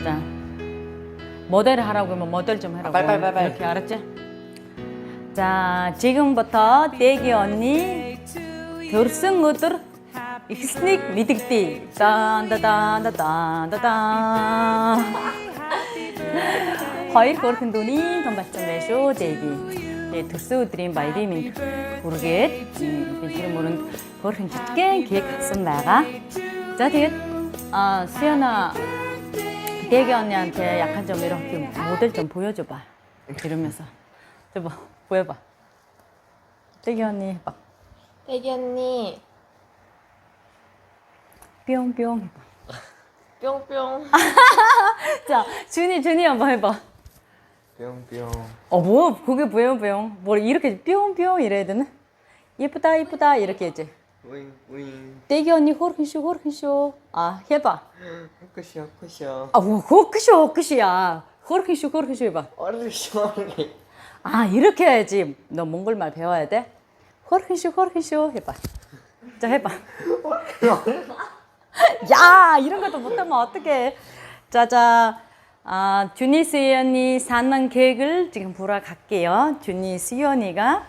자, 모델 하라고 하면 모델 좀 해라고. 빨리. 이렇게 알았지? 자, 지금부터 대기 언니 들승우들 익스닉 미득띠 딴다단다단다단 Хоёр хөрхэн дүүний том болсон байх шүү дэги. Тэгээ төрсөн өдрийн баярын мэнд хүргээд бидний мөрөнд хөрхэн жижигхэн кек авсан байгаа. За тэгээд 수연아 대기 언니한테 약간 좀 이렇게 모델 좀 보여줘봐. 이러면서 저 봐, 보여봐. 대기 언니 해봐. 대기 언니 뿅뿅 해봐. 뿅뿅. 자, 준이 한번 해봐. 뿅뿅. 뭐 그게 뿅뿅. 뭘 이렇게 뿅뿅 이래야 되나? 예쁘다 이렇게 해야지. 우잉. 대기 언니 호르큰쇼. 해봐. 헛것이야. 뭐 호크쇼야. 호르큰쇼 해봐. 어르쇼. 이렇게 해야지. 너 몽골말 배워야 돼. 호르큰쇼 해봐. 자, 해봐. 야, 이런 것도 못하면 어떡해. 자, 준이 수연이 사는 계획을 지금 보러 갈게요. 준이 수연이가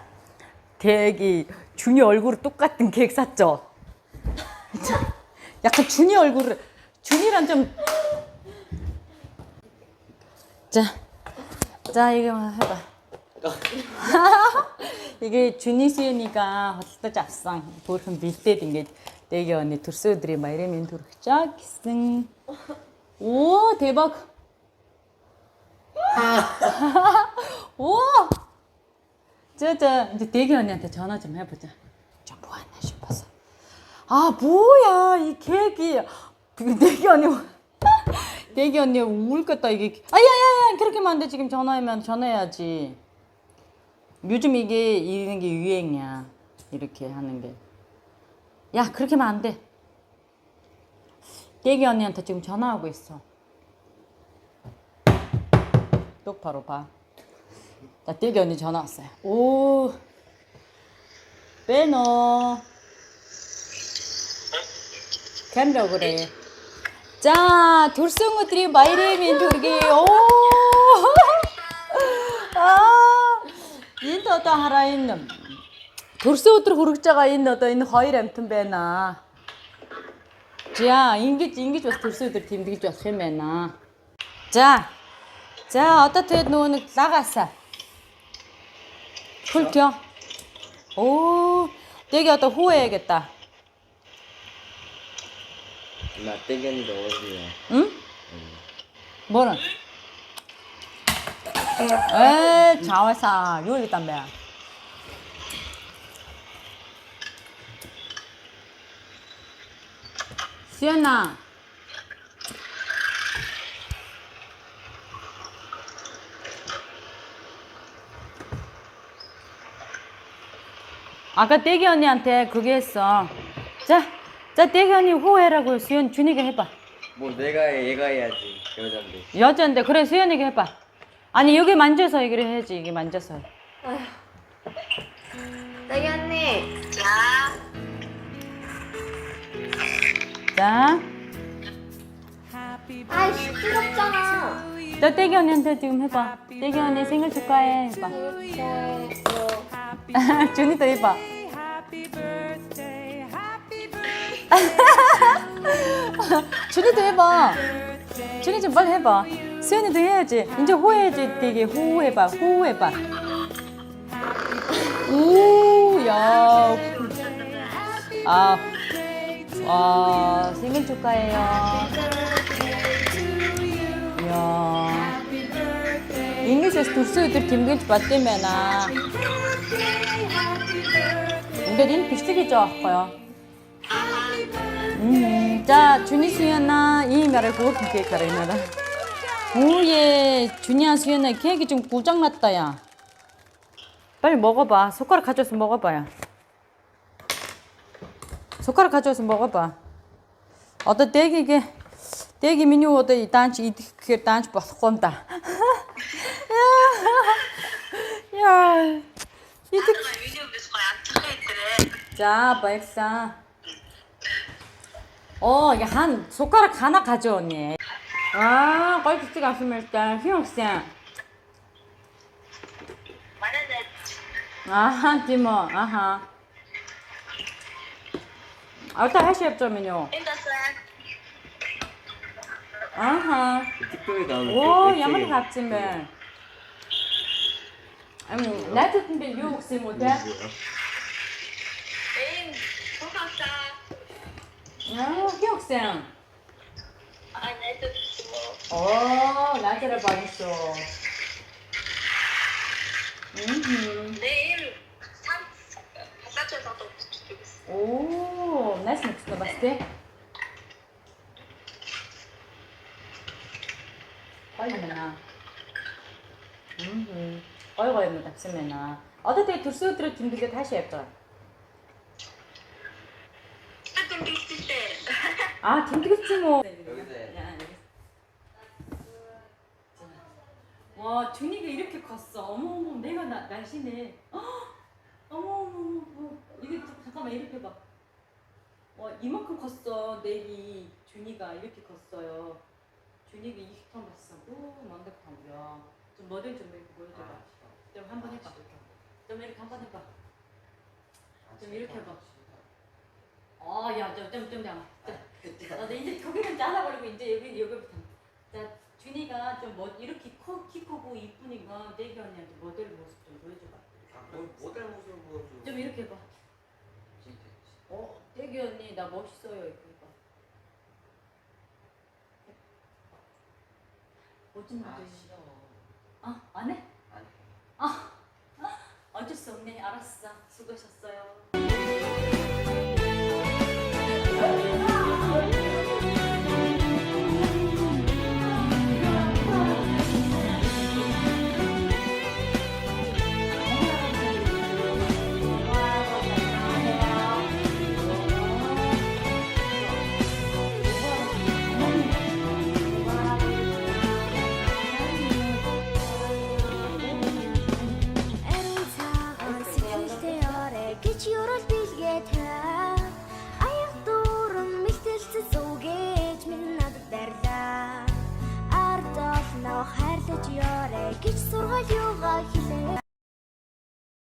되게 준이 얼굴 똑같은 계획 샀죠? 약간 준이 얼굴을, 준이랑 좀. 자, 이거 해봐. 이게 준이 수연이가 어디다 잡상 보름 밑에 게 되게 언니 둘수들이 막 이러면 도르자 기승. 오, 대박. 오. 자, 이제 대기 언니한테 전화 좀 해보자. 좀 뭐하나 싶어서. 뭐야 이 계획이. 대기 언니 울겠다 이게. 야야야, 그렇게 하면 안 돼. 지금 전화해야지. 요즘 이런 게 유행이야. 이렇게 하는 게. 야, 그렇게 하면 안 돼. 대기 언니한테 지금 전화하고 있어. 똑바로 봐. 자, 대기 언니 전화 왔어요. 오, 빼너. 캠라 그래. 자, 돌성우들이 마이레미 돌기. 오, 인터도 하라 있는. 돌성우들 후르자가 있는 더 있는 허이램튼 배나. 자, 인기 좋아. 돌성우들 팀들이 좋아. 세매나. 자, 어떻게 너는 나갔어? 풀 켜. 오, 되게 어떤 후회해야겠다. 나 떼견이 넣어주요. 응? 뭐는? 자와사 요리 담배. 수연아. 아까 떼기 언니한테 그게 했어. 자, 떼기 언니 호해라고 준이가 해봐. 뭐 내가 해, 얘가 해야지. 여잔데. 여잔데 그래 수연이가 해봐. 아니 여기 만져서 얘기를 해야지. 이게 만져서. 대기 언니. 자, 시끄럽잖아. 너 떼기 언니한테 지금 해봐. 떼기 언니 생일 축하해 해봐. 준이도 해봐. 준이도 해봐. 준이 좀 빨리 해봐. 수연이도 해야지. 이제 호해야지. 되게 호해봐. 오, 야. 와, 생일 축하해요. 이야. 잉글리시에서 둘수들 김근주 봤다면아. 근데 닌 비슷하게 아까요. 자, 준이 수연아 이 말을 보고 그렇게 가르쳐라. 오예, 준이야 수연아 케이크 좀 고장났다 야. 빨리 먹어봐. 숟가락 가져와서 먹어봐요. 숟가락 가져와서 먹어봐. 어떤 대기 메뉴 어떤 단지 이렇게 단지 바꾼다. 야, 이렇게. 자, 백사. 이게 한 숟가락 하나 가져오니. 아, 꼴찌 갔으니까 희옥쌤. Mana dah? 아하, 지모, 아하. 어떤 하시옵점이요? Entah sah. 아하. 틱톡에 나오는 오, 그 야무리 웹툰이 갔지매. 나도 근데 유혹쌤 못해? 뭐야? Bukan sah. 아, 희옥쌤. Ah, dah tu semua. 나한테를 봐있어. Neil, satu satu. 오, 나이스 믹스 봤을 때? 빨리 매나. 어이구, 답습매나. 어떻게 두수들을 김들게 다시 할까? Kita tunggu kita. 아, 김들겠지 뭐. 여기서 해. 와, 준이가 이렇게 컸어. 어머어머, 내가 날씬해. 어머어머, 이게 잠깐만 이렇게 봐. 와, 이만큼 컸어. 내기 준이가 이렇게 컸어요. 준이가 20턴 봤어. 오, 완벽하고요. 좀 모델 좀 이렇게 보여줘봐. 좀 한번 해봐. 좀 이렇게 한번 해봐. 좀 이렇게 해봐. 야, 좀. 나 이제 거기는 잘라버리고 이제 여기부터. 자, 준이가 좀 이렇게 키 크고 이쁘니까 내기 언니한테 모델 모습 좀 보여줘봐. 모델 모습 보여줘. 좀 이렇게 해봐. 대기 언니 나 멋있어요. 이렇게 해봐. 멋진 모델. 싫어. 안 해? 안 해. 어쩔 수 없네. 알았어. 수고하셨어요.